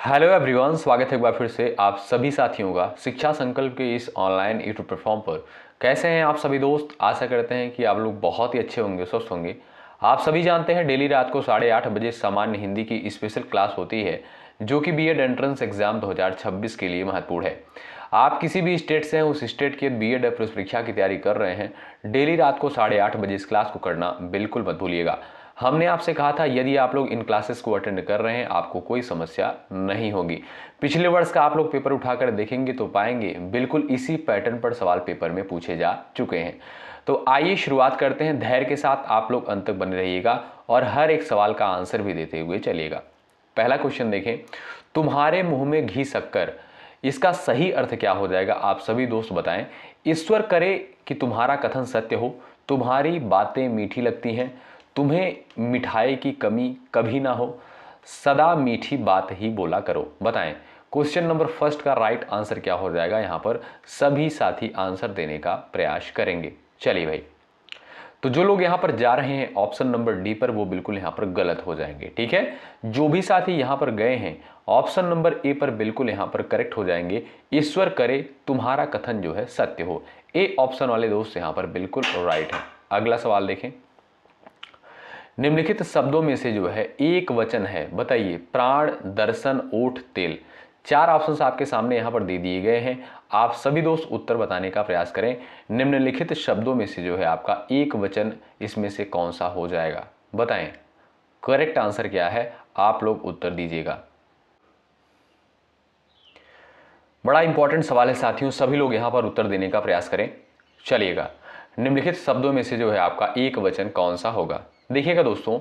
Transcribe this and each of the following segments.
Hello everyone, स्वागत है एक बार फिर से आप सभी साथियों का शिक्षा संकल्प के इस ऑनलाइन यूट्यूब प्लेटफॉर्म पर। कैसे हैं आप सभी दोस्त? आशा करते हैं कि आप लोग बहुत ही अच्छे होंगे, स्वस्थ होंगे। आप सभी जानते हैं डेली रात को 8:30 बजे सामान्य हिंदी की स्पेशल क्लास होती है जो कि बीएड एंट्रेंस एग्जाम 2026 के लिए महत्वपूर्ण है। आप किसी भी स्टेट से हैं, उस स्टेट की बीएड प्रवेश परीक्षा की तैयारी कर रहे हैं, डेली रात को 8:30 बजे इस क्लास को करना बिल्कुल मत भूलिएगा। हमने आपसे कहा था यदि आप लोग इन क्लासेस को अटेंड कर रहे हैं आपको कोई समस्या नहीं होगी। पिछले वर्ष का आप लोग पेपर उठाकर देखेंगे तो पाएंगे बिल्कुल इसी पैटर्न पर सवाल पेपर में पूछे जा चुके हैं। तो आइए शुरुआत करते हैं। धैर्य के साथ आप लोग अंत तक बने रहिएगा और हर एक सवाल का आंसर भी देते हुए चलिएगा। पहला क्वेश्चन देखें, तुम्हारे मुंह में घी शक्कर, इसका सही अर्थ क्या हो जाएगा? आप सभी दोस्त बताएं। ईश्वर करे कि तुम्हारा कथन सत्य हो, तुम्हारी बातें मीठी लगती हैं, तुम्हें मिठाई की कमी कभी ना हो, सदा मीठी बात ही बोला करो। बताएं क्वेश्चन नंबर फर्स्ट का राइट आंसर क्या हो जाएगा? यहां पर सभी साथी आंसर देने का प्रयास करेंगे। चलिए भाई, तो जो लोग यहां पर जा रहे हैं ऑप्शन नंबर डी पर वो बिल्कुल यहां पर गलत हो जाएंगे। ठीक है, जो भी साथी यहां पर गए हैं ऑप्शन नंबर ए पर बिल्कुल यहां पर करेक्ट हो जाएंगे। ईश्वर करे तुम्हारा कथन जो है सत्य हो। ए ऑप्शन वाले दोस्त यहां पर बिल्कुल राइट है। अगला सवाल देखें, निम्नलिखित शब्दों में से जो है एक वचन है, बताइए। प्राण, दर्शन, ओठ, तेल। चार ऑप्शंस आपके सामने यहां पर दे दिए गए हैं। आप सभी दोस्त उत्तर बताने का प्रयास करें। निम्नलिखित शब्दों में से जो है आपका एक वचन इसमें से कौन सा हो जाएगा? बताएं करेक्ट आंसर क्या है, आप लोग उत्तर दीजिएगा। बड़ा इंपॉर्टेंट सवाल है साथियों, सभी लोग यहां पर उत्तर देने का प्रयास करें। चलिएगा, निम्नलिखित शब्दों में से जो है आपका एक वचन कौन सा होगा? देखिएगा दोस्तों,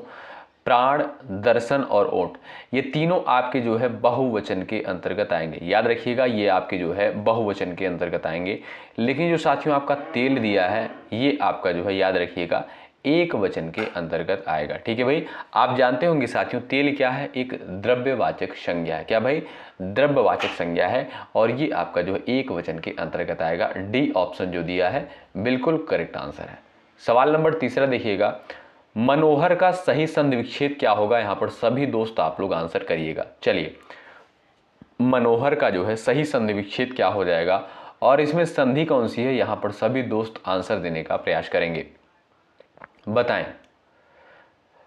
प्राण, दर्शन और ओठ, ये तीनों आपके जो है बहुवचन के अंतर्गत आएंगे। याद रखिएगा, ये आपके जो है बहुवचन के अंतर्गत आएंगे। लेकिन जो साथियों आपका तेल दिया है ये आपका जो है याद रखिएगा एक वचन के अंतर्गत आएगा। ठीक है भाई, आप जानते होंगे साथियों तेल क्या है? एक द्रव्यवाचक संज्ञा है। क्या भाई? द्रव्यवाचक संज्ञा है और ये आपका जो है एक वचन के अंतर्गत आएगा। डी ऑप्शन जो दिया है बिल्कुल करेक्ट आंसर है। सवाल नंबर तीसरा देखिएगा, मनोहर का सही संधि विच्छेद क्या होगा? यहां पर सभी दोस्त आप लोग आंसर करिएगा। चलिए, मनोहर का जो है सही संधि विच्छेद क्या हो जाएगा और इसमें संधि कौन सी है? यहां पर सभी दोस्त आंसर देने का प्रयास करेंगे। बताएं।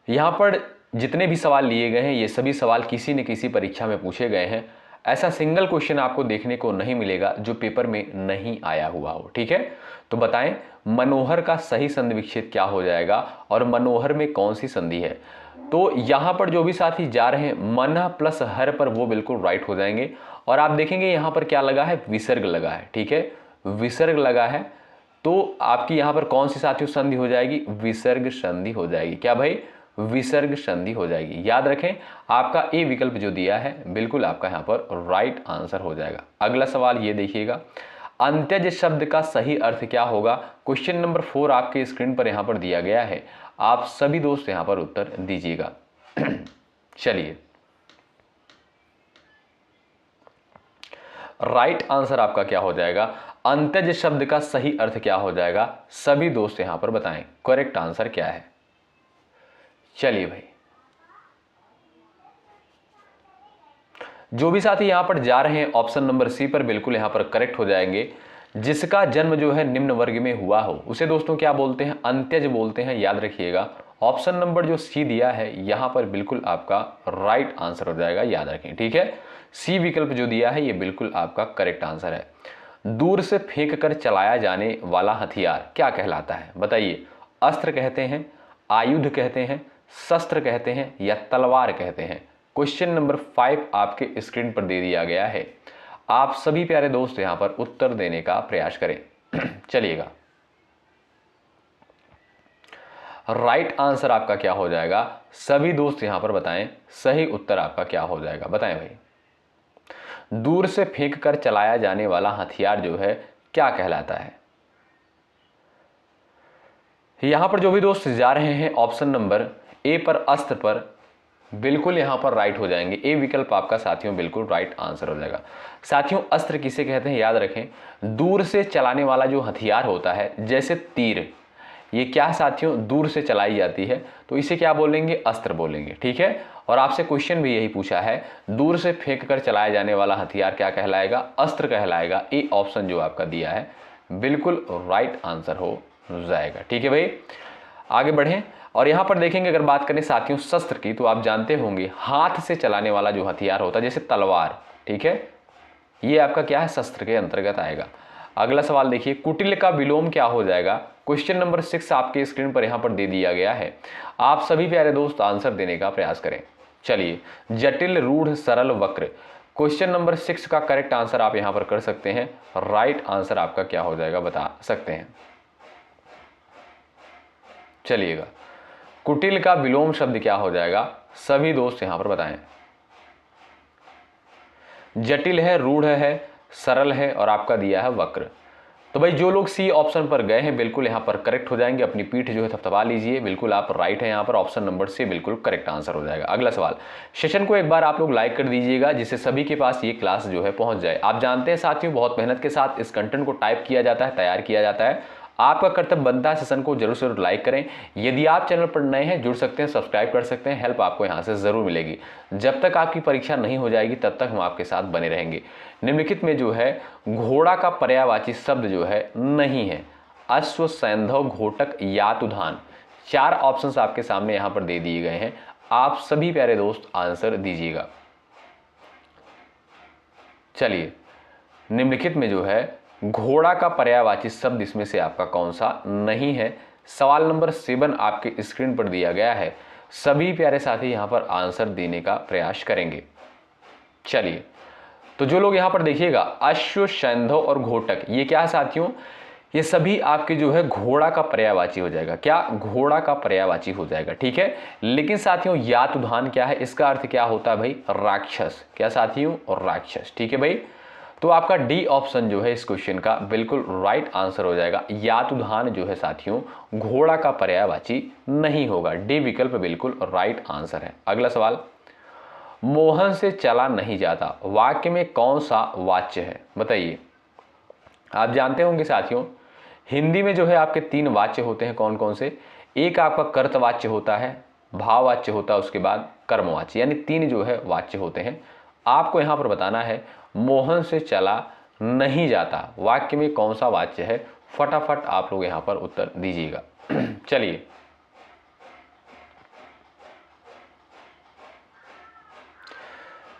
यहां पर जितने भी सवाल लिए गए हैं ये सभी सवाल किसी न किसी परीक्षा में पूछे गए हैं। ऐसा सिंगल क्वेश्चन आपको देखने को नहीं मिलेगा जो पेपर में नहीं आया हुआ हो। ठीक है, तो बताएं मनोहर का सही संधि विच्छेद क्या हो जाएगा और मनोहर में कौन सी संधि है? तो यहां पर जो भी साथी जा रहे हैं मन प्लस हर पर वो बिल्कुल राइट हो जाएंगे। और आप देखेंगे यहां पर क्या लगा है? विसर्ग लगा है। ठीक है, विसर्ग लगा है तो आपकी यहां पर कौन सी साथियों संधि हो जाएगी? विसर्ग संधि हो जाएगी। क्या भाई? विसर्ग संधि हो जाएगी। याद रखें, आपका ए विकल्प जो दिया है बिल्कुल आपका यहां पर राइट आंसर हो जाएगा। अगला सवाल ये देखिएगा, अंत्यज शब्द का सही अर्थ क्या होगा? क्वेश्चन नंबर 4 आपके स्क्रीन पर यहां पर दिया गया है। आप सभी दोस्त यहां पर उत्तर दीजिएगा। चलिए, राइट आंसर आपका क्या हो जाएगा? अंत्यज शब्द का सही अर्थ क्या हो जाएगा? सभी दोस्त यहां पर बताएं करेक्ट आंसर क्या है। चलिए भाई, जो भी साथी यहां पर जा रहे हैं ऑप्शन नंबर सी पर बिल्कुल यहां पर करेक्ट हो जाएंगे। जिसका जन्म जो है निम्न वर्ग में हुआ हो उसे दोस्तों क्या बोलते हैं? अंत्यज बोलते हैं। याद रखिएगा, ऑप्शन नंबर जो सी दिया है यहां पर बिल्कुल आपका राइट आंसर हो जाएगा। याद रखें, ठीक है, सी विकल्प जो दिया है ये बिल्कुल आपका करेक्ट आंसर है। दूर से फेंक कर चलाया जाने वाला हथियार क्या कहलाता है? बताइए। अस्त्र कहते हैं, आयुध कहते हैं, शस्त्र कहते हैं या तलवार कहते हैं? क्वेश्चन नंबर 5 आपके स्क्रीन पर दे दिया गया है। आप सभी प्यारे दोस्त यहां पर उत्तर देने का प्रयास करें। चलिएगा, राइट आंसर आपका क्या हो जाएगा? सभी दोस्त यहां पर बताएं सही उत्तर आपका क्या हो जाएगा। बताएं भाई, दूर से फेंक कर चलाया जाने वाला हथियार जो है क्या कहलाता है? यहां पर जो भी दोस्त जा रहे हैं ऑप्शन नंबर ए पर अस्त्र पर बिल्कुल यहां पर राइट हो जाएंगे। ए विकल्प आपका साथियों बिल्कुल राइट आंसर हो जाएगा। साथियों अस्त्र किसे कहते हैं? याद रखें, दूर से चलाने वाला जो हथियार होता है जैसे तीर, ये क्या साथियों दूर से चलाई जाती है तो इसे क्या बोलेंगे? अस्त्र बोलेंगे। ठीक है, और आपसे क्वेश्चन भी यही पूछा है, दूर से फेंक कर चलाया जाने वाला हथियार क्या कहलाएगा? अस्त्र कहलाएगा। ए ऑप्शन जो आपका दिया है बिल्कुल राइट आंसर हो जाएगा। ठीक है भाई, आगे बढ़ें और यहां पर देखेंगे, अगर बात करें साथियों शस्त्र की, तो आप जानते होंगे हाथ से चलाने वाला जो हथियार होता है जैसे तलवार, ठीक है, ये आपका क्या है? शस्त्र के अंतर्गत आएगा। अगला सवाल देखिए, कुटिल का विलोम क्या हो जाएगा? क्वेश्चन नंबर 6 आपके स्क्रीन पर यहां पर दे दिया गया है। आप सभी प्यारे दोस्त आंसर देने का प्रयास करें। चलिए, जटिल, रूढ़, सरल, वक्र, क्वेश्चन नंबर 6 का करेक्ट आंसर आप यहां पर कर सकते हैं। राइट आंसर आपका क्या हो जाएगा बता सकते हैं? चलिएगा, कुटिल का विलोम शब्द क्या हो जाएगा? सभी दोस्त यहां पर बताएं। जटिल है, रूढ़ है, सरल है और आपका दिया है वक्र। तो भाई जो लोग सी ऑप्शन पर गए हैं बिल्कुल यहाँ पर करेक्ट हो जाएंगे। अपनी पीठ जो है थपथपा लीजिए, बिल्कुल आप राइट है यहाँ पर। ऑप्शन नंबर सी बिल्कुल करेक्ट आंसर हो जाएगा। अगला सवाल, सेशन को एक बार आप लोग लाइक कर दीजिएगा जिससे सभी के पास ये क्लास जो है पहुंच जाए। आप जानते हैं साथियों, बहुत मेहनत के साथ इस कंटेंट को टाइप किया जाता है, तैयार किया जाता है। आपका कर्तव्य बनता है सेशन को जरूर से जरूर लाइक करें। यदि आप चैनल पर नए हैं, जुड़ सकते हैं, सब्सक्राइब कर सकते हैं। हेल्प आपको यहाँ से जरूर मिलेगी। जब तक आपकी परीक्षा नहीं हो जाएगी तब तक हम आपके साथ बने रहेंगे। निम्नलिखित में जो है घोड़ा का पर्यायवाची शब्द जो है नहीं है। अश्व, सैंधव, घोटक, यातुधान, 4 ऑप्शंस आपके सामने यहाँ पर दे दिए गए हैं। आप सभी प्यारे दोस्त आंसर दीजिएगा। चलिए, निम्नलिखित में जो है घोड़ा का पर्यायवाची शब्द इसमें से आपका कौन सा नहीं है? सवाल नंबर 7 आपके स्क्रीन पर दिया गया है। सभी प्यारे साथी यहां पर आंसर देने का प्रयास करेंगे। चलिए, तो जो लोग यहां पर देखिएगा अश्व, सैंधव और घोटक, ये क्या है साथियों? ये सभी आपके जो है घोड़ा का पर्यायवाची हो जाएगा। क्या? घोड़ा का पर्यायवाची हो जाएगा। ठीक है, लेकिन साथियों यातुधान क्या है? इसका अर्थ क्या होता है भाई? राक्षस। क्या साथियों? और राक्षस। ठीक है भाई, तो आपका डी ऑप्शन जो है इस क्वेश्चन का बिल्कुल राइट आंसर हो जाएगा। यातुधान जो है साथियों घोड़ा का पर्यायवाची नहीं होगा। डी विकल्प बिल्कुल राइट आंसर है। अगला सवाल, मोहन से चला नहीं जाता, वाक्य में कौन सा वाच्य है? बताइए। आप जानते होंगे साथियों, हिंदी में जो है आपके 3 वाच्य होते हैं। कौन कौन से? एक आपका कर्तवाच्य होता है, भाववाच्य होता है, उसके बाद कर्मवाच्य, यानी 3 जो है वाच्य होते हैं। आपको यहां पर बताना है मोहन से चला नहीं जाता, वाक्य में कौन सा वाच्य है? फटाफट आप लोग यहां पर उत्तर दीजिएगा। चलिए,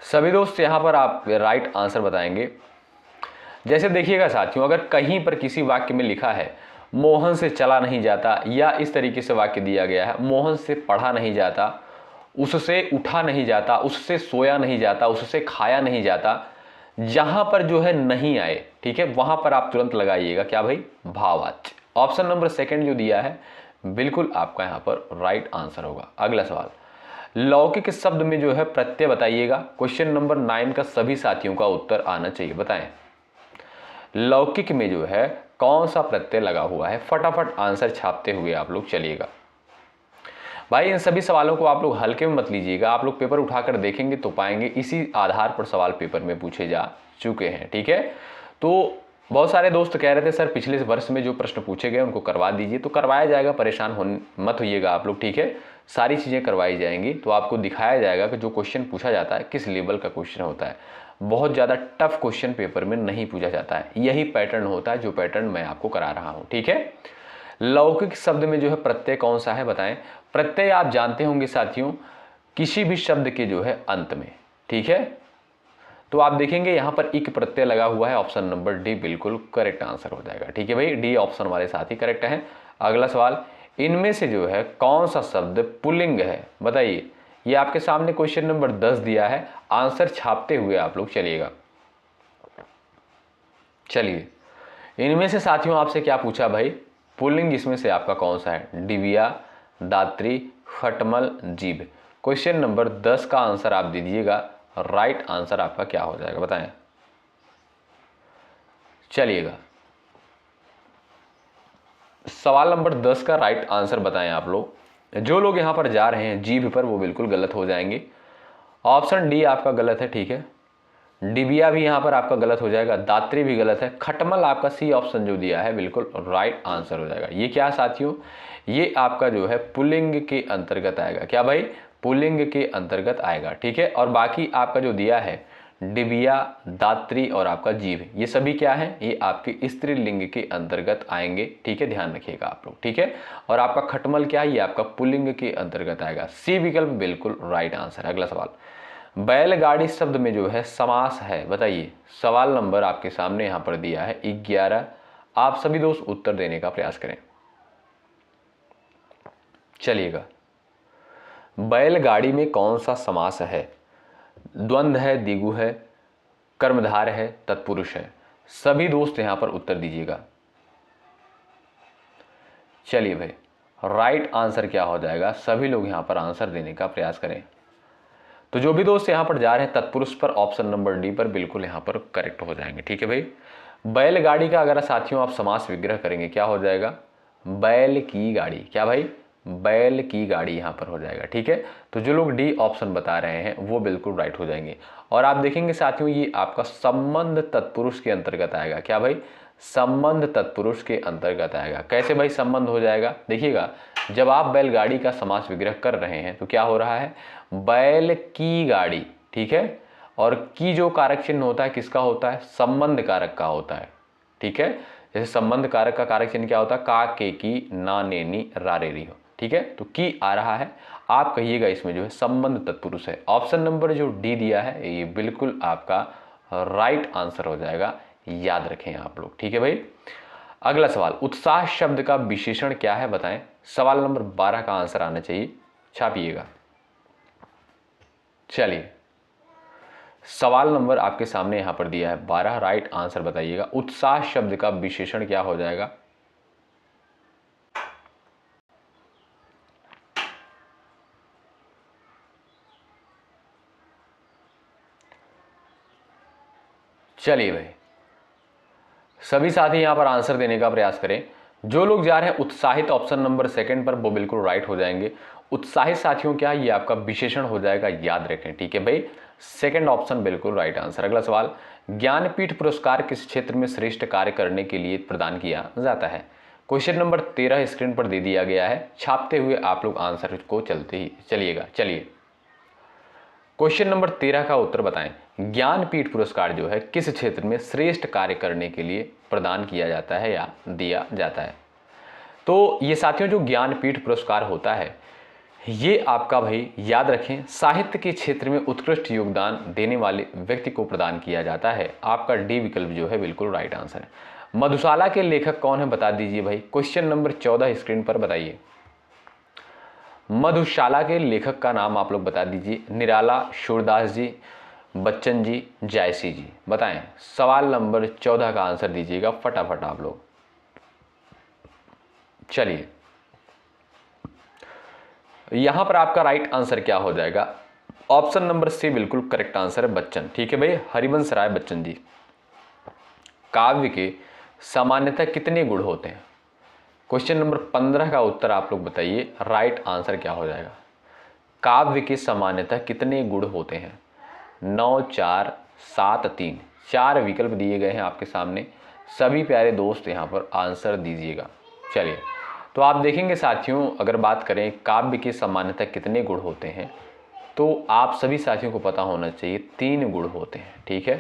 सभी दोस्त यहां पर आप राइट आंसर बताएंगे। जैसे देखिएगा साथियों, अगर कहीं पर किसी वाक्य में लिखा है मोहन से चला नहीं जाता, या इस तरीके से वाक्य दिया गया है मोहन से पढ़ा नहीं जाता, उससे उठा नहीं जाता, उससे सोया नहीं जाता, उससे खाया नहीं जाता, जहां पर जो है नहीं आए, ठीक है, वहां पर आप तुरंत लगाइएगा क्या भाई? भाववाच्य। ऑप्शन नंबर 2 जो दिया है बिल्कुल आपका यहां पर राइट आंसर होगा। अगला सवाल, लौकिक शब्द में जो है प्रत्यय बताइएगा। क्वेश्चन नंबर 9 का सभी साथियों का उत्तर आना चाहिए। बताएं, लौकिक में जो है कौन सा प्रत्यय लगा हुआ है? फटाफट आंसर छापते हुए आप लोग चलिएगा। भाई इन सभी सवालों को आप लोग हल्के में मत लीजिएगा। आप लोग पेपर उठाकर देखेंगे तो पाएंगे इसी आधार पर सवाल पेपर में पूछे जा चुके हैं। ठीक है, तो बहुत सारे दोस्त कह रहे थे सर पिछले वर्ष में जो प्रश्न पूछे गए उनको करवा दीजिए, तो करवाया जाएगा, परेशान मत होइएगा आप लोग। ठीक है, सारी चीज़ें करवाई जाएंगी, तो आपको दिखाया जाएगा कि जो क्वेश्चन पूछा जाता है किस लेवल का क्वेश्चन होता है। बहुत ज़्यादा टफ क्वेश्चन पेपर में नहीं पूछा जाता है, यही पैटर्न होता है जो पैटर्न मैं आपको करा रहा हूँ। ठीक है, लौकिक शब्द में जो है प्रत्यय कौन सा है? बताएं। प्रत्यय आप जानते होंगे साथियों किसी भी शब्द के जो है अंत में। ठीक है, तो आप देखेंगे यहां पर इक प्रत्यय लगा हुआ है। ऑप्शन नंबर डी बिल्कुल करेक्ट आंसर हो जाएगा। ठीक है भाई, डी ऑप्शन वाले साथी करेक्ट है। अगला सवाल, इनमें से जो है कौन सा शब्द पुल्लिंग है? बताइए। ये आपके सामने क्वेश्चन नंबर 10 दिया है, आंसर छापते हुए आप लोग चलिएगा। चलिए, इनमें से साथियों आपसे क्या पूछा भाई? पुल्लिंग इसमें से आपका कौन सा है? डिबिया, दात्री, खटमल, जीभ। क्वेश्चन नंबर 10 का आंसर आप दीजिएगा। राइट आंसर आपका क्या हो जाएगा? बताएं। चलिएगा, सवाल नंबर 10 का राइट आंसर बताएं आप लोग। जो लोग यहां पर जा रहे हैं जीभ पर वो बिल्कुल गलत हो जाएंगे। ऑप्शन डी आपका गलत है। ठीक है, डिबिया भी यहां पर आपका गलत हो जाएगा, दात्री भी गलत है, खटमल आपका सी ऑप्शन जो दिया है बिल्कुल राइट आंसर हो जाएगा। ये क्या साथियों? ये आपका जो है पुल्लिंग के अंतर्गत आएगा। क्या भाई? पुल्लिंग के अंतर्गत आएगा। ठीक है, और बाकी आपका जो दिया है डिबिया, दात्री और आपका जीभ, ये सभी क्या है, ये आपके स्त्रीलिंग के अंतर्गत आएंगे। ठीक है, ध्यान रखिएगा आप लोग। ठीक है, और आपका खटमल क्या है, ये आपका पुल्लिंग के अंतर्गत आएगा। सी विकल्प बिल्कुल राइट आंसर। अगला सवाल, बैलगाड़ी शब्द में जो है समास है, बताइए। सवाल नंबर आपके सामने यहां पर दिया है 11। आप सभी दोस्त उत्तर देने का प्रयास करें। चलिएगा, बैलगाड़ी में कौन सा समास है? द्वंद्व है, द्विगु है, कर्मधार है, तत्पुरुष है? सभी दोस्त यहां पर उत्तर दीजिएगा। चलिए भाई, राइट आंसर क्या हो जाएगा? सभी लोग यहां पर आंसर देने का प्रयास करें। तो जो भी दोस्त यहां पर जा रहे हैं तत्पुरुष पर, ऑप्शन नंबर डी पर बिल्कुल यहां पर करेक्ट हो जाएंगे। ठीक है भाई, बैलगाड़ी का अगर साथियों आप समास विग्रह करेंगे क्या हो जाएगा? बैल की गाड़ी। क्या भाई? बैल की गाड़ी यहां पर हो जाएगा। ठीक है, तो जो लोग डी ऑप्शन बता रहे हैं वो बिल्कुल राइट हो जाएंगे। और आप देखेंगे साथियों, ये आपका संबंध तत्पुरुष के अंतर्गत आएगा। क्या भाई? संबंध तत्पुरुष के अंतर्गत आएगा। कैसे भाई संबंध हो जाएगा? देखिएगा, जब आप बैलगाड़ी का समास विग्रह कर रहे हैं तो क्या हो रहा है? बैल की गाड़ी। ठीक है, और की जो कारक चिन्ह होता है किसका होता है? संबंध कारक का होता है। ठीक है, जैसे संबंध कारक का कारक चिन्ह क्या होता है? का, के, की, ना, ने, नी, रा, रे, री हो। ठीक है, तो की आ रहा है, आप कहिएगा इसमें जो है संबंध तत्पुरुष है। ऑप्शन नंबर जो डी दिया है ये बिल्कुल आपका राइट आंसर हो जाएगा, याद रखें आप लोग। ठीक है भाई, अगला सवाल, उत्साह शब्द का विशेषण क्या है, बताएं। सवाल नंबर 12 का आंसर आना चाहिए, छापिएगा। चलिए, सवाल नंबर आपके सामने यहां पर दिया है 12, राइट आंसर बताइएगा। उत्साह शब्द का विशेषण क्या हो जाएगा? चलिए भाई, सभी साथी यहां पर आंसर देने का प्रयास करें। जो लोग जा रहे हैं उत्साहित ऑप्शन नंबर सेकंड पर, वो बिल्कुल राइट हो जाएंगे। उत्साहित साथियों क्या, ये आपका विशेषण हो जाएगा, याद रखें। ठीक है भाई, सेकंड ऑप्शन बिल्कुल राइट आंसर। अगला सवाल, ज्ञानपीठ पुरस्कार किस क्षेत्र में श्रेष्ठ कार्य करने के लिए प्रदान किया जाता है? क्वेश्चन नंबर 13 स्क्रीन पर दे दिया गया है, छापते हुए आप लोग आंसर को चलिएगा। चलिए, क्वेश्चन नंबर 13 का उत्तर बताएं। ज्ञानपीठ पुरस्कार जो है किस क्षेत्र में श्रेष्ठ कार्य करने के लिए प्रदान किया जाता है या दिया जाता है? तो ये साथियों, जो ज्ञानपीठ पुरस्कार होता है ये आपका भाई याद रखें, साहित्य के क्षेत्र में उत्कृष्ट योगदान देने वाले व्यक्ति को प्रदान किया जाता है। आपका डी विकल्प जो है बिल्कुल राइट आंसर है। मधुशाला के लेखक कौन है, बता दीजिए भाई। क्वेश्चन नंबर 14 स्क्रीन पर बताइए। मधुशाला के लेखक का नाम आप लोग बता दीजिए। निराला, सूरदास जी, बच्चन जी, जायसी जी, बताएं। सवाल नंबर 14 का आंसर दीजिएगा फटाफट आप लोग। चलिए, यहां पर आपका राइट आंसर क्या हो जाएगा? ऑप्शन नंबर सी बिल्कुल करेक्ट आंसर है, बच्चन। ठीक है भाई, हरिवंश राय बच्चन जी। काव्य के सामान्यतः कितने गुण होते हैं? क्वेश्चन नंबर 15 का उत्तर आप लोग बताइए, राइट आंसर क्या हो जाएगा? काव्य के सामान्यतः कितने गुण होते हैं? 9, 4, 7, 3, 4 विकल्प दिए गए हैं आपके सामने। सभी प्यारे दोस्त यहां पर आंसर दीजिएगा। चलिए, तो आप देखेंगे साथियों, अगर बात करें काव्य के सामान्यतः कितने गुण होते हैं, तो आप सभी साथियों को पता होना चाहिए 3 गुण होते हैं। ठीक है,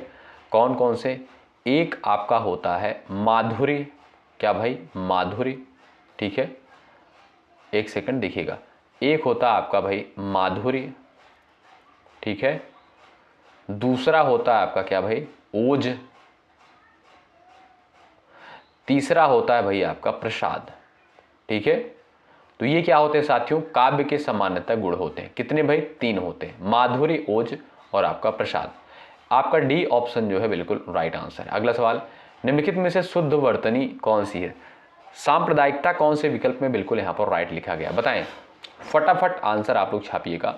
कौन कौन से? एक आपका होता है माधुर्य। क्या भाई? माधुर्य। ठीक है, एक सेकंड देखिएगा। एक होता है आपका भाई माधुर्य। ठीक है, दूसरा होता है आपका क्या भाई? ओज। तीसरा होता है भाई आपका प्रसाद। ठीक है, तो ये क्या होते हैं साथियों? काव्य के सामान्यतः गुण होते हैं। कितने भाई? 3 होते हैं, माधुर्य, ओज और आपका प्रसाद। आपका डी ऑप्शन जो है बिल्कुल राइट आंसर है। अगला सवाल, निम्नलिखित में से शुद्ध वर्तनी कौन सी है? सांप्रदायिकता कौन से विकल्प में बिल्कुल यहां पर राइट लिखा गया, बताएं। फटाफट आंसर आप लोग छापिएगा।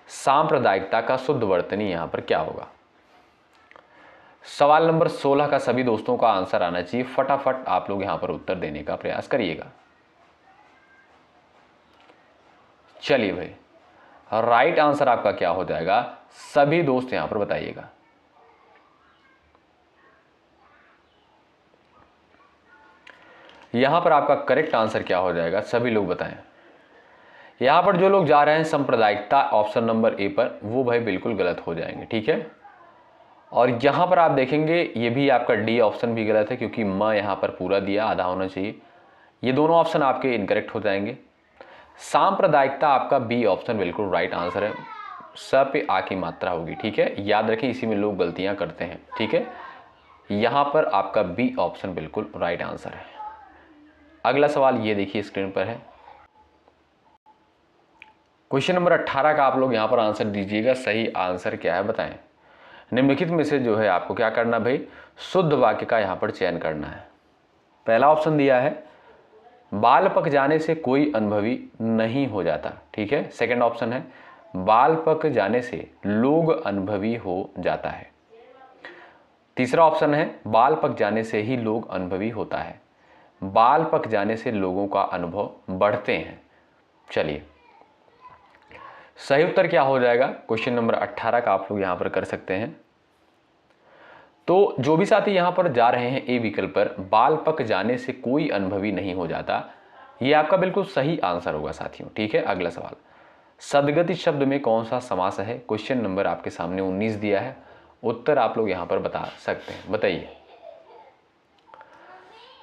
सांप्रदायिकता का शुद्ध वर्तनी यहां पर क्या होगा? सवाल नंबर 16 का सभी दोस्तों का आंसर आना चाहिए। फटाफट आप लोग यहां पर उत्तर देने का प्रयास करिएगा। चलिए भाई, राइट आंसर आपका क्या हो जाएगा? सभी दोस्त यहां पर बताइएगा। यहां पर आपका करेक्ट आंसर क्या हो जाएगा? सभी लोग बताएं। यहाँ पर जो लोग जा रहे हैं सांप्रदायिकता ऑप्शन नंबर ए पर, वो भाई बिल्कुल गलत हो जाएंगे, ठीक है। और यहाँ पर आप देखेंगे ये भी आपका डी ऑप्शन भी गलत है, क्योंकि म यहाँ पर पूरा दिया, आधा होना चाहिए। ये दोनों ऑप्शन आपके इनकरेक्ट हो जाएंगे। सांप्रदायिकता आपका बी ऑप्शन बिल्कुल राइट आंसर है। स पे आ की मात्रा होगी, ठीक है, याद रखें इसी में लोग गलतियां करते हैं, ठीक है। यहां पर आपका बी ऑप्शन बिल्कुल राइट आंसर है। अगला सवाल ये देखिए स्क्रीन पर है, क्वेश्चन नंबर 18 का आप लोग यहां पर आंसर दीजिएगा। सही आंसर क्या है बताएं। निम्नलिखित में से जो है आपको क्या करना भाई, शुद्ध वाक्य का यहां पर चयन करना है। पहला ऑप्शन दिया है बाल पक जाने से कोई अनुभवी नहीं हो जाता, ठीक है। सेकंड ऑप्शन है बाल पक जाने से लोग अनुभवी हो जाता है। तीसरा ऑप्शन है बाल पक जाने से ही लोग अनुभवी होता है। बाल पक जाने से लोगों का अनुभव बढ़ते हैं। चलिए सही उत्तर क्या हो जाएगा, क्वेश्चन नंबर 18 का आप लोग यहां पर कर सकते हैं। तो जो भी साथी यहां पर जा रहे हैं ए विकल्प पर, बाल पक जाने से कोई अनुभवी नहीं हो जाता, ये आपका बिल्कुल सही आंसर होगा साथियों, ठीक है। अगला सवाल, सदगति शब्द में कौन सा समास है। क्वेश्चन नंबर आपके सामने 19 दिया है, उत्तर आप लोग यहां पर बता सकते हैं, बताइए।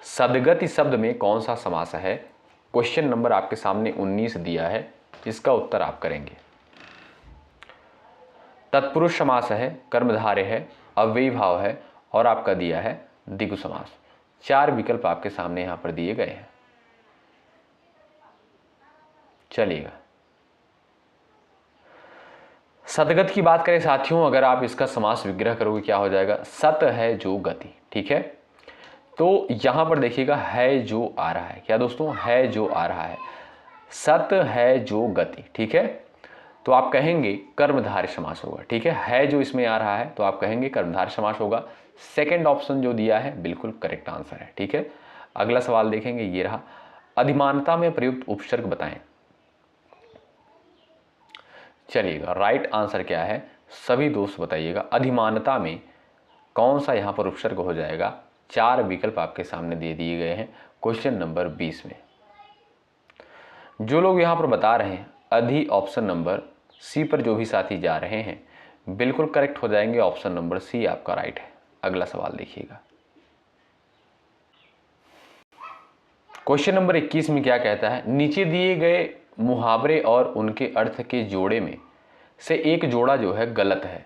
सदगति शब्द में कौन सा समास है, क्वेश्चन नंबर आपके सामने 19 दिया है, इसका उत्तर आप करेंगे। तत्पुरुष समास है, कर्मधारय है, अव्ययी भाव है, और आपका दिया है द्विगु समास। 4 विकल्प आपके सामने यहां पर दिए गए हैं। चलिएगा सदगत की बात करें साथियों, अगर आप इसका समास विग्रह करोगे क्या हो जाएगा, सत है जो गति, ठीक है। तो यहां पर देखिएगा है जो आ रहा है, क्या दोस्तों, है जो आ रहा है, सत है जो गति, ठीक है। तो आप कहेंगे कर्मधारय समास होगा, ठीक है जो इसमें आ रहा है तो आप कहेंगे कर्मधारय समास होगा। सेकंड ऑप्शन जो दिया है बिल्कुल करेक्ट आंसर है, ठीक है। अगला सवाल देखेंगे, ये रहा, अधिमानता में प्रयुक्त उपसर्ग बताएं। चलिएगा राइट आंसर क्या है, सभी दोस्त बताइएगा, अधिमानता में कौन सा यहां पर उपसर्ग हो जाएगा। 4 विकल्प आपके सामने दे दिए गए हैं क्वेश्चन नंबर 20 में। जो लोग यहां पर बता रहे हैं अधि ऑप्शन नंबर सी पर, जो भी साथी जा रहे हैं बिल्कुल करेक्ट हो जाएंगे, ऑप्शन नंबर सी आपका राइट है। अगला सवाल देखिएगा, क्वेश्चन नंबर 21 में क्या कहता है, नीचे दिए गए मुहावरे और उनके अर्थ के जोड़े में से एक जोड़ा जो है गलत है,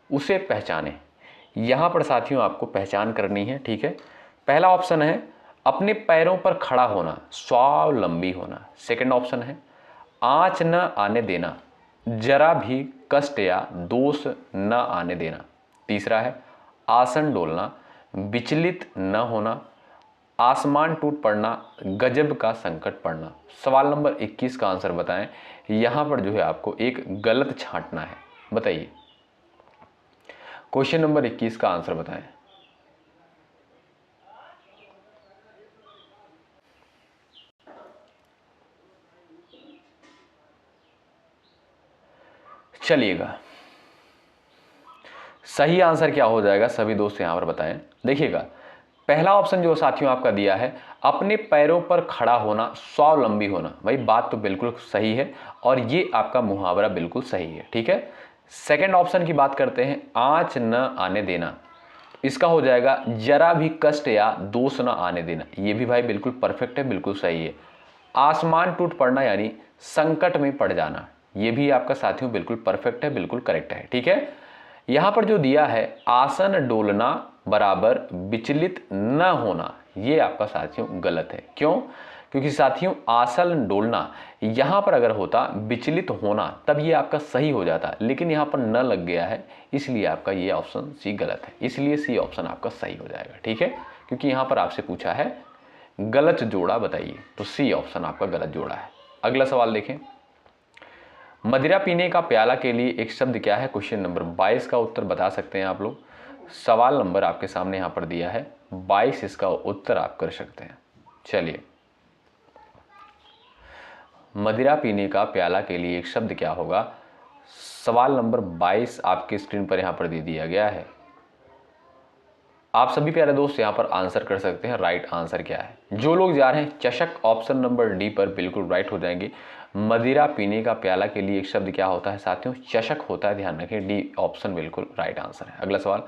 उसे पहचानें। यहां पर साथियों आपको पहचान करनी है, ठीक है। पहला ऑप्शन है अपने पैरों पर खड़ा होना, स्वावलंबी होना। सेकंड ऑप्शन है आंच न आने देना, जरा भी कष्ट या दोष न आने देना। तीसरा है आसन डोलना, विचलित न होना, आसमान टूट पड़ना, गजब का संकट पड़ना। सवाल नंबर 21 का आंसर बताएं। यहां पर जो है आपको एक गलत छांटना है, बताइए। क्वेश्चन नंबर 21 का आंसर बताएं। चलिएगा सही आंसर क्या हो जाएगा, सभी दोस्त यहां पर बताएं। देखिएगा पहला ऑप्शन जो साथियों आपका दिया है अपने पैरों पर खड़ा होना, स्वावलंबी होना, भाई बात तो बिल्कुल सही है और ये आपका मुहावरा बिल्कुल सही है, ठीक है। सेकंड ऑप्शन की बात करते हैं, आंच न आने देना, इसका हो जाएगा जरा भी कष्ट या दोष न आने देना, ये भी भाई बिल्कुल परफेक्ट है, बिल्कुल सही है। आसमान टूट पड़ना यानी संकट में पड़ जाना, ये भी आपका साथियों बिल्कुल परफेक्ट है, बिल्कुल करेक्ट है, ठीक है। यहां पर जो दिया है आसन डोलना बराबर विचलित न होना, ये आपका साथियों गलत है। क्यों, क्योंकि साथियों आसन डोलना यहां पर अगर होता विचलित होना तब ये आपका सही हो जाता, लेकिन यहां पर न लग गया है, इसलिए आपका ये ऑप्शन सी गलत है, इसलिए सी ऑप्शन आपका सही हो जाएगा, ठीक है। क्योंकि यहां पर आपसे पूछा है गलत जोड़ा बताइए, तो सी ऑप्शन आपका गलत जोड़ा है। अगला सवाल देखें, मदिरा पीने का प्याला के लिए एक शब्द क्या है। क्वेश्चन नंबर 22 का उत्तर बता सकते हैं आप लोग। सवाल नंबर आपके सामने यहां पर दिया है 22, इसका उत्तर आप कर सकते हैं। चलिए मदिरा पीने का प्याला के लिए एक शब्द क्या होगा, सवाल नंबर 22 आपके स्क्रीन पर यहां पर दे दिया गया है। आप सभी प्यारे दोस्त यहां पर आंसर कर सकते हैं, राइट आंसर क्या है। जो लोग जा रहे हैं चषक ऑप्शन नंबर डी पर बिल्कुल राइट हो जाएंगे। मदिरा पीने का प्याला के लिए एक शब्द क्या होता है साथियों? चषक होता है, ध्यान रखें। डी ऑप्शन बिल्कुल राइट आंसर है। अगला सवाल,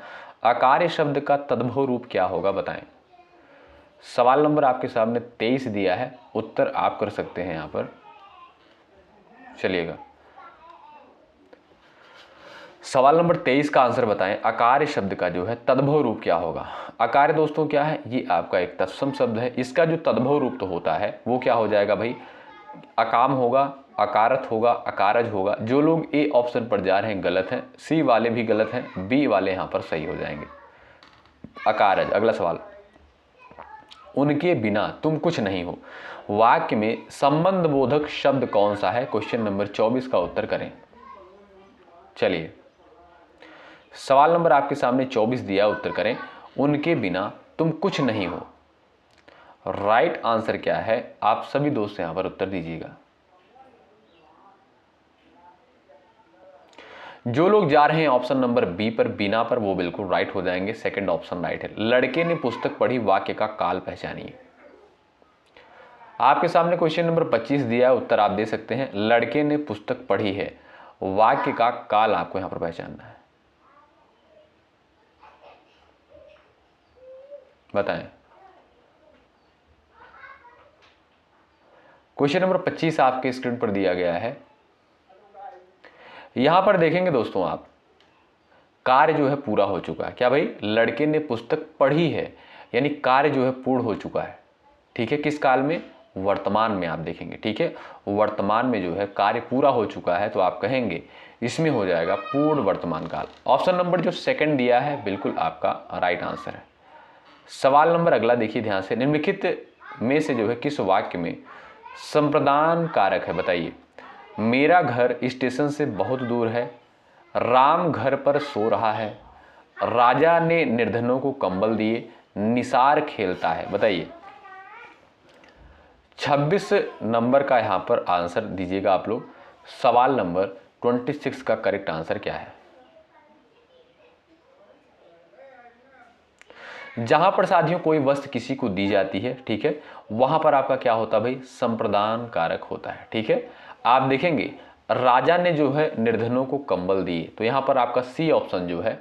अकार्य शब्द का तद्भव रूप क्या होगा, बताएं। सवाल नंबर आपके सामने 23 दिया है, उत्तर आप कर सकते हैं यहां पर। चलिएगा, सवाल नंबर 23 का आंसर बताएं। अकार्य शब्द का जो है तद्भव रूप क्या होगा? अकार्य दोस्तों क्या है? ये आपका एक तत्सम शब्द है। इसका जो तद्भव रूप तो होता है वो क्या हो जाएगा भाई? अकाम होगा, अकारत होगा, अकारज होगा। जो लोग ए ऑप्शन पर जा रहे हैं गलत हैं, सी वाले भी गलत हैं, बी वाले यहां पर सही हो जाएंगे, अकारज। अगला सवाल, उनके बिना तुम कुछ नहीं हो, वाक्य में संबंध बोधक शब्द कौन सा है? क्वेश्चन नंबर 24 का उत्तर करें। चलिए, सवाल नंबर आपके सामने 24 दिया, उत्तर करें। उनके बिना तुम कुछ नहीं हो, राइट आंसर क्या है? आप सभी दोस्त यहां पर उत्तर दीजिएगा। जो लोग जा रहे हैं ऑप्शन नंबर बी पर, बिना पर, वो बिल्कुल राइट हो जाएंगे। सेकंड ऑप्शन राइट है। लड़के ने पुस्तक पढ़ी, वाक्य का काल पहचानिए। आपके सामने क्वेश्चन नंबर 25 दिया है, उत्तर आप दे सकते हैं। लड़के ने पुस्तक पढ़ी है, वाक्य का काल आपको यहां पर पहचानना है, बताएं। क्वेश्चन नंबर 25 आपके स्क्रीन पर दिया गया है। यहां पर देखेंगे दोस्तों आप, कार्य जो है पूरा हो चुका है। क्या भाई? लड़के ने पुस्तक पढ़ी है, यानी कार्य जो है पूर्ण हो चुका है। ठीक है, किस काल में? वर्तमान में आप देखेंगे। ठीक है, वर्तमान में जो है कार्य पूरा हो चुका है, तो आप कहेंगे इसमें हो जाएगा पूर्ण वर्तमान काल। ऑप्शन नंबर जो सेकंड दिया है बिल्कुल आपका राइट आंसर है। सवाल नंबर अगला देखिए ध्यान से। निम्नलिखित में से जो है किस वाक्य में संप्रदान कारक है, बताइए। मेरा घर स्टेशन से बहुत दूर है, राम घर पर सो रहा है, राजा ने निर्धनों को कंबल दिए, निसार खेलता है। बताइए, 26 नंबर का यहां पर आंसर दीजिएगा आप लोग। सवाल नंबर 26 का करेक्ट आंसर क्या है? जहां पर साथियों कोई वस्तु किसी को दी जाती है, ठीक है, वहां पर आपका क्या होता है भाई? संप्रदान कारक होता है। ठीक है, आप देखेंगे राजा ने जो है निर्धनों को कंबल दिए, तो यहां पर आपका सी ऑप्शन जो है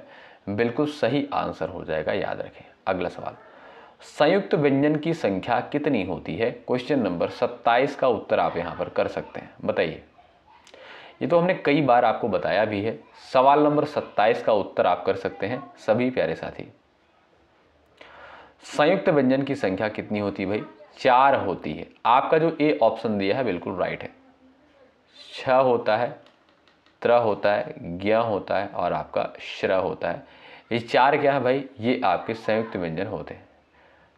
बिल्कुल सही आंसर हो जाएगा, याद रखें। अगला सवाल, संयुक्त व्यंजन की संख्या कितनी होती है? क्वेश्चन नंबर 27 का उत्तर आप यहां पर कर सकते हैं, बताइए। ये तो हमने कई बार आपको बताया भी है। सवाल नंबर 27 का उत्तर आप कर सकते हैं सभी प्यारे साथी। संयुक्त व्यंजन की संख्या कितनी होती है भाई? 4 होती है। आपका जो ए ऑप्शन दिया है बिल्कुल राइट है। छ होता है, त्र होता है, ज्ञ होता है और आपका श्र होता है। ये 4 क्या है भाई? ये आपके संयुक्त व्यंजन होते हैं।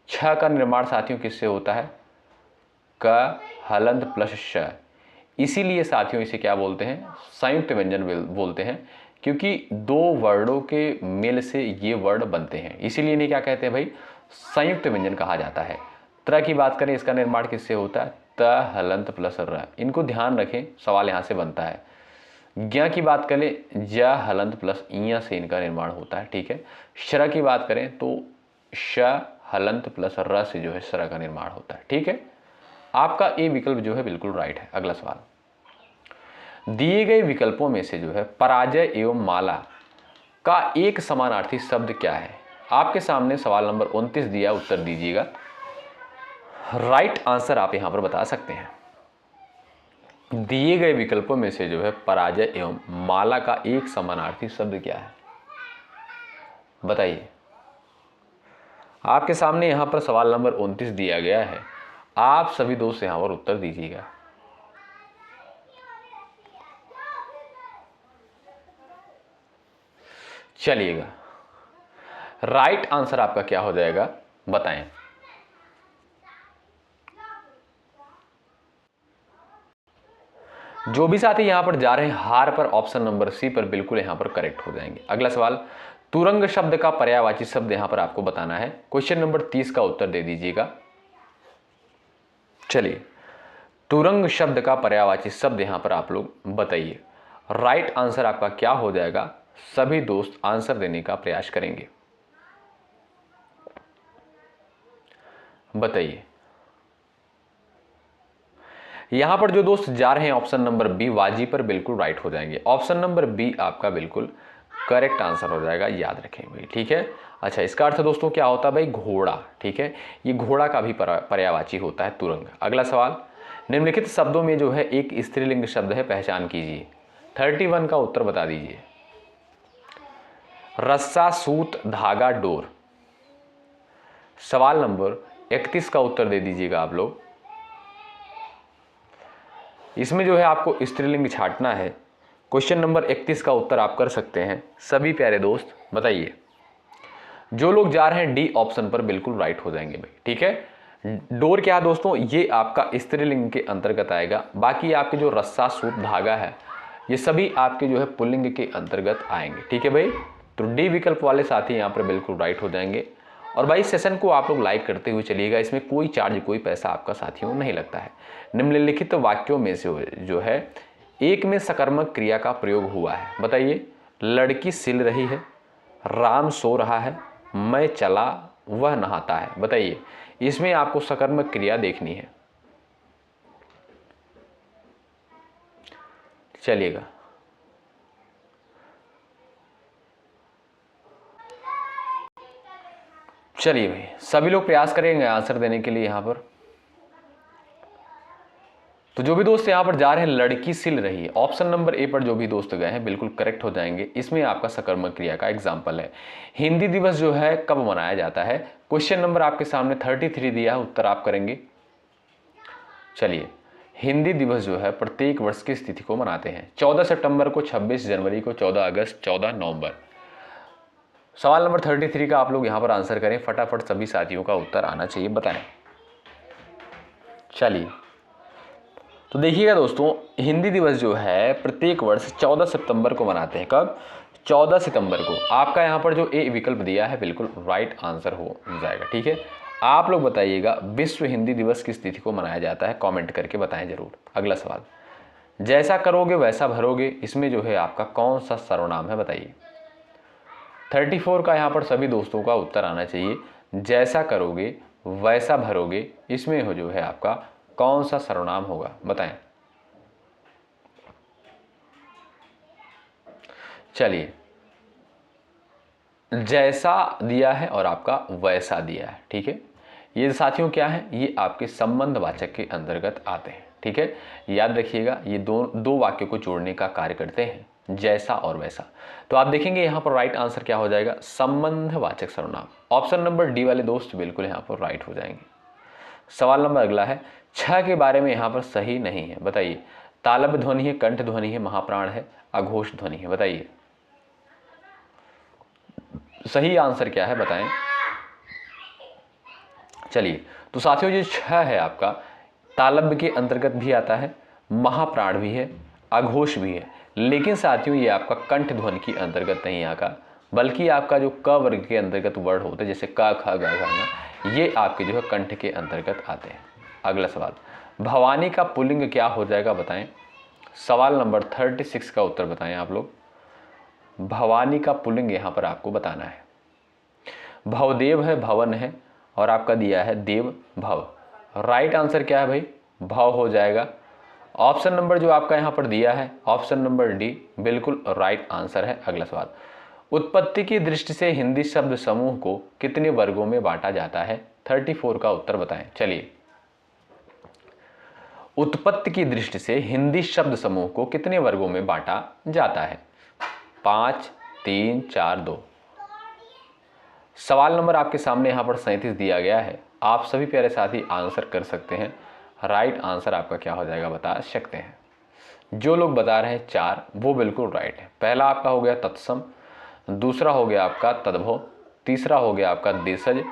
छ का निर्माण साथियों किससे होता है? क हलंत प्लस श। इसीलिए साथियों इसे क्या बोलते हैं? संयुक्त व्यंजन बोलते हैं, क्योंकि दो वर्णों के मेल से ये वर्ण बनते हैं। इसीलिए इन्हें क्या कहते हैं भाई? संयुक्त व्यंजन कहा जाता है। त्र की बात करें, इसका निर्माण किससे होता है? त हलंत प्लस र। इनको ध्यान रखें, सवाल यहां से बनता है। ज्ञ की बात करें, ज हलंत प्लस इ से इनका निर्माण होता है। ठीक है, श्र की बात करें तो श हलंत प्लस र से जो है श्र का निर्माण होता है। ठीक है, आपका ए विकल्प जो है बिल्कुल राइट है। अगला सवाल, दिए गए विकल्पों में से जो है पराजय एवं माला का एक समानार्थी शब्द क्या है? आपके सामने सवाल नंबर 29 दिया, उत्तर दीजिएगा। राइट आंसर आप यहां पर बता सकते हैं। दिए गए विकल्पों में से जो है पराजय एवं माला का एक समानार्थी शब्द क्या है, बताइए। आपके सामने यहां पर सवाल नंबर 29 दिया गया है। आप सभी दोस्त यहां पर उत्तर दीजिएगा। चलिएगा, राइट आंसर आपका क्या हो जाएगा, बताएं। जो भी साथी यहां पर जा रहे हैं हार पर, ऑप्शन नंबर सी पर बिल्कुल यहां पर करेक्ट हो जाएंगे। अगला सवाल, तुरंग शब्द का पर्यायवाची शब्द यहां पर आपको बताना है। क्वेश्चन नंबर 30 का उत्तर दे दीजिएगा। चलिए, तुरंग शब्द का पर्यायवाची शब्द यहां पर आप लोग बताइए। राइट आंसर आपका क्या हो जाएगा? सभी दोस्त आंसर देने का प्रयास करेंगे, बताइए। यहां पर जो दोस्त जा रहे हैं ऑप्शन नंबर बी वाजी पर, बिल्कुल राइट हो जाएंगे। ऑप्शन नंबर बी आपका बिल्कुल करेक्ट आंसर हो जाएगा, याद रखें भाई, ठीक है। अच्छा, इसका अर्थ दोस्तों क्या होता है भाई, घोड़ा, ठीक है। ये घोड़ा का भी पर्यायवाची होता है तुरंग। अगला सवाल, निम्नलिखित शब्दों में जो है एक स्त्रीलिंग शब्द है, पहचान कीजिए। 31 का उत्तर बता दीजिए। रस्सा, सूत, धागा, डोर। सवाल नंबर 31 का उत्तर दे दीजिएगा आप लोग। इसमें जो है आपको स्त्रीलिंग छांटना है। क्वेश्चन नंबर 31 का उत्तर आप कर सकते हैं। सभी प्यारे दोस्त बताइए। जो लोग जा रहे हैं डी ऑप्शन पर, बिल्कुल राइट हो जाएंगे भाई, ठीक है। डोर क्या है दोस्तों, ये आपका स्त्रीलिंग के अंतर्गत आएगा। बाकी आपके जो रस्सा, सूत, धागा है, ये सभी आपके जो है पुल्लिंग के अंतर्गत आएंगे, ठीक है भाई। तो डी विकल्प वाले साथी यहाँ पर बिल्कुल राइट हो जाएंगे। और भाई सेशन को आप लोग लाइक करते हुए चलिएगा, इसमें कोई चार्ज, कोई पैसा आपका साथियों नहीं लगता है। निम्नलिखित वाक्यों में से जो है एक में सकर्मक क्रिया का प्रयोग हुआ है, बताइए। लड़की सिल रही है, राम सो रहा है, मैं चला, वह नहाता है। बताइए, इसमें आपको सकर्मक क्रिया देखनी है। चलिएगा, चलिए भाई, सभी लोग प्रयास करेंगे आंसर देने के लिए यहाँ पर। तो जो भी दोस्त यहाँ पर जा रहे हैं लड़की सिल रही है, ऑप्शन नंबर ए पर जो भी दोस्त गए हैं बिल्कुल करेक्ट हो जाएंगे। इसमें आपका सकर्मक क्रिया का एग्जाम्पल है। हिंदी दिवस जो है कब मनाया जाता है, क्वेश्चन नंबर आपके सामने 33 दिया है, उत्तर आप करेंगे। चलिए, हिंदी दिवस जो है प्रत्येक वर्ष की तिथि को मनाते हैं। 14 सितंबर को, 26 जनवरी को, 14 अगस्त, 14 नवंबर। सवाल नंबर 33 का आप लोग यहाँ पर आंसर करें फटाफट, सभी साथियों का उत्तर आना चाहिए, बताएं। चलिए, तो देखिएगा दोस्तों, हिंदी दिवस जो है प्रत्येक वर्ष 14 सितंबर को मनाते हैं। कब? 14 सितंबर को। आपका यहाँ पर जो ए विकल्प दिया है बिल्कुल राइट आंसर हो जाएगा, ठीक है। आप लोग बताइएगा विश्व हिंदी दिवस किस तिथि को मनाया जाता है, कमेंट करके बताएं जरूर। अगला सवाल, जैसा करोगे वैसा भरोगे, इसमें जो है आपका कौन सा सर्वनाम है, बताइए। 34 का यहाँ पर सभी दोस्तों का उत्तर आना चाहिए। जैसा करोगे वैसा भरोगे, इसमें हो जो है आपका कौन सा सर्वनाम होगा, बताएं। चलिए, जैसा दिया है और आपका वैसा दिया है, ठीक है। ये साथियों क्या है, ये आपके संबंधवाचक के अंतर्गत आते हैं, ठीक है। याद रखिएगा, ये दो वाक्यों को जोड़ने का कार्य करते हैं, जैसा और वैसा। तो आप देखेंगे यहाँ पर राइट आंसर क्या हो जाएगा, संबंधवाचक सर्वनाम। ऑप्शन नंबर डी वाले दोस्त बिल्कुल यहाँ पर राइट हो जाएंगे। सवाल नंबर अगला है, छह के बारे में यहाँ पर सही नहीं है, बताइए। तालब ध्वनि है, कंठ ध्वनि है, महाप्राण है, अघोष ध्वनि है, बताइए। सही आंसर क्या है, बताएं। चलिए, तो साथियों ये छह है आपका तालब के अंतर्गत भी आता है, महाप्राण भी है, अघोष भी है। लेकिन साथियों ये आपका कंठ ध्वनि के अंतर्गत नहीं आता, बल्कि आपका जो क वर्ग के अंतर्गत वर्ड होते हैं, जैसे क ख ग घ, ये आपके जो है कंठ के अंतर्गत आते हैं। अगला सवाल, भवानी का पुल्लिंग क्या हो जाएगा, बताएं। सवाल नंबर 36 का उत्तर बताएं आप लोग। भवानी का पुल्लिंग यहाँ पर आपको बताना है। भवदेव है, भवन है, और आपका दिया है देव भव। राइट आंसर क्या है भाई, भव हो जाएगा। ऑप्शन नंबर जो आपका यहाँ पर दिया है, ऑप्शन नंबर डी बिल्कुल राइट आंसर है। अगला सवाल, उत्पत्ति की दृष्टि से हिंदी शब्द समूह को कितने वर्गों में बांटा जाता है, 34 का उत्तर बताएं। चलिए, उत्पत्ति की दृष्टि से हिंदी शब्द समूह को कितने वर्गों में बांटा जाता है, 5, 3, 4, 2। सवाल नंबर आपके सामने यहाँ पर 37 दिया गया है। आप सभी प्यारे साथी आंसर कर सकते हैं। राइट आंसर आपका क्या हो जाएगा, बता सकते हैं। जो लोग बता रहे हैं 4, वो बिल्कुल राइट है। पहला आपका हो गया तत्सम, दूसरा हो गया आपका तद्भव, तीसरा हो गया आपका देशज,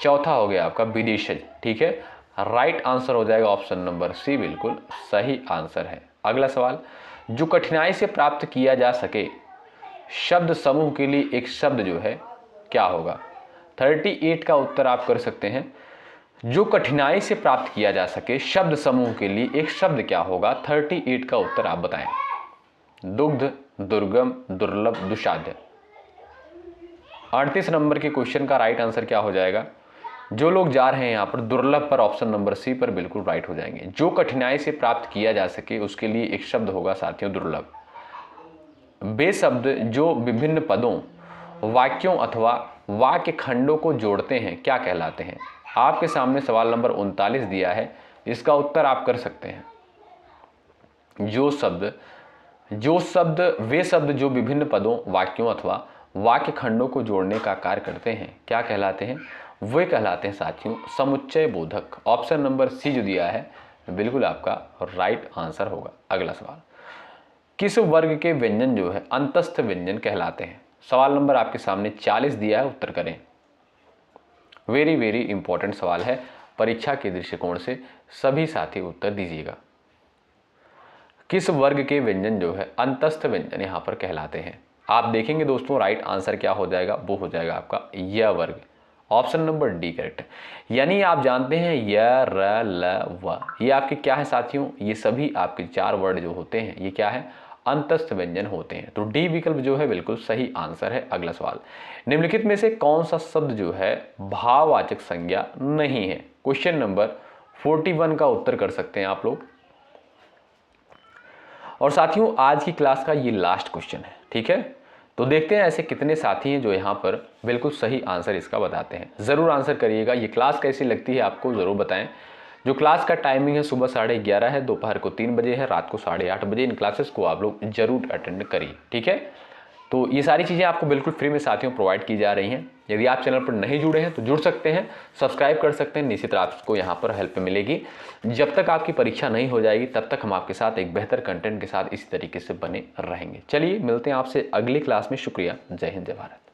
चौथा हो गया आपका विदेशज, ठीक है। राइट आंसर हो जाएगा ऑप्शन नंबर सी, बिल्कुल सही आंसर है। अगला सवाल, जो कठिनाई से प्राप्त किया जा सके शब्द समूह के लिए एक शब्द जो है क्या होगा, 38 का उत्तर आप कर सकते हैं। जो कठिनाई से प्राप्त किया जा सके शब्द समूह के लिए एक शब्द क्या होगा, 38 का उत्तर आप बताएं। दुग्ध, दुर्गम, दुर्लभ, दुशाध्य। 38 नंबर के क्वेश्चन का राइट आंसर क्या हो जाएगा, जो लोग जा रहे हैं यहाँ पर दुर्लभ पर ऑप्शन नंबर सी पर बिल्कुल राइट हो जाएंगे। जो कठिनाई से प्राप्त किया जा सके उसके लिए एक शब्द होगा साथियों दुर्लभ। वे शब्द जो विभिन्न पदों, वाक्यों अथवा वाक्य खंडों को जोड़ते हैं क्या कहलाते हैं? आपके सामने सवाल नंबर 39 दिया है, इसका उत्तर आप कर सकते हैं। वे शब्द जो विभिन्न पदों, वाक्यों अथवा वाक्य खंडों को जोड़ने का कार्य करते हैं क्या कहलाते हैं? वे कहलाते हैं साथियों समुच्चय बोधक। ऑप्शन नंबर सी जो दिया है बिल्कुल आपका राइट आंसर होगा। अगला सवाल, किस वर्ग के व्यंजन जो है अंतस्थ व्यंजन कहलाते हैं? सवाल नंबर आपके सामने 40 दिया है, उत्तर करें। वेरी वेरी इंपॉर्टेंट सवाल है, परीक्षा के दृष्टिकोण से सभी साथी उत्तर दीजिएगा। किस वर्ग के व्यंजन जो है अंतस्थ व्यंजन यहां पर कहलाते हैं? आप देखेंगे दोस्तों राइट आंसर क्या हो जाएगा, वो हो जाएगा आपका य वर्ग। Option number D correct. यानी आप जानते हैं य र ल व, ये आपके क्या है साथियों? ये सभी आपके 4 वर्ड जो होते हैं ये क्या है? अंतस्थ व्यंजन होते हैं। तो डी विकल्प जो है बिल्कुल सही आंसर है। अगला सवाल, निम्नलिखित में से कौन सा शब्द जो है भाववाचक संज्ञा नहीं है? क्वेश्चन नंबर 41 का उत्तर कर सकते हैं आप लोग। और साथियों आज की क्लास का ये लास्ट क्वेश्चन है, ठीक है? तो देखते हैं ऐसे कितने साथी हैं जो यहाँ पर बिल्कुल सही आंसर इसका बताते हैं। ज़रूर आंसर करिएगा। ये क्लास कैसी लगती है आपको ज़रूर बताएं। जो क्लास का टाइमिंग है सुबह 11:30 है, दोपहर को 3 बजे है, रात को 8:30 बजे। इन क्लासेस को आप लोग जरूर अटेंड करिए, ठीक है? तो ये सारी चीज़ें आपको बिल्कुल फ्री में साथियों प्रोवाइड की जा रही हैं। यदि आप चैनल पर नहीं जुड़े हैं तो जुड़ सकते हैं, सब्सक्राइब कर सकते हैं, निश्चित आपको यहाँ पर हेल्प मिलेगी। जब तक आपकी परीक्षा नहीं हो जाएगी तब तक हम आपके साथ एक बेहतर कंटेंट के साथ इसी तरीके से बने रहेंगे। चलिए मिलते हैं आपसे अगली क्लास में। शुक्रिया। जय हिंद, जय भारत।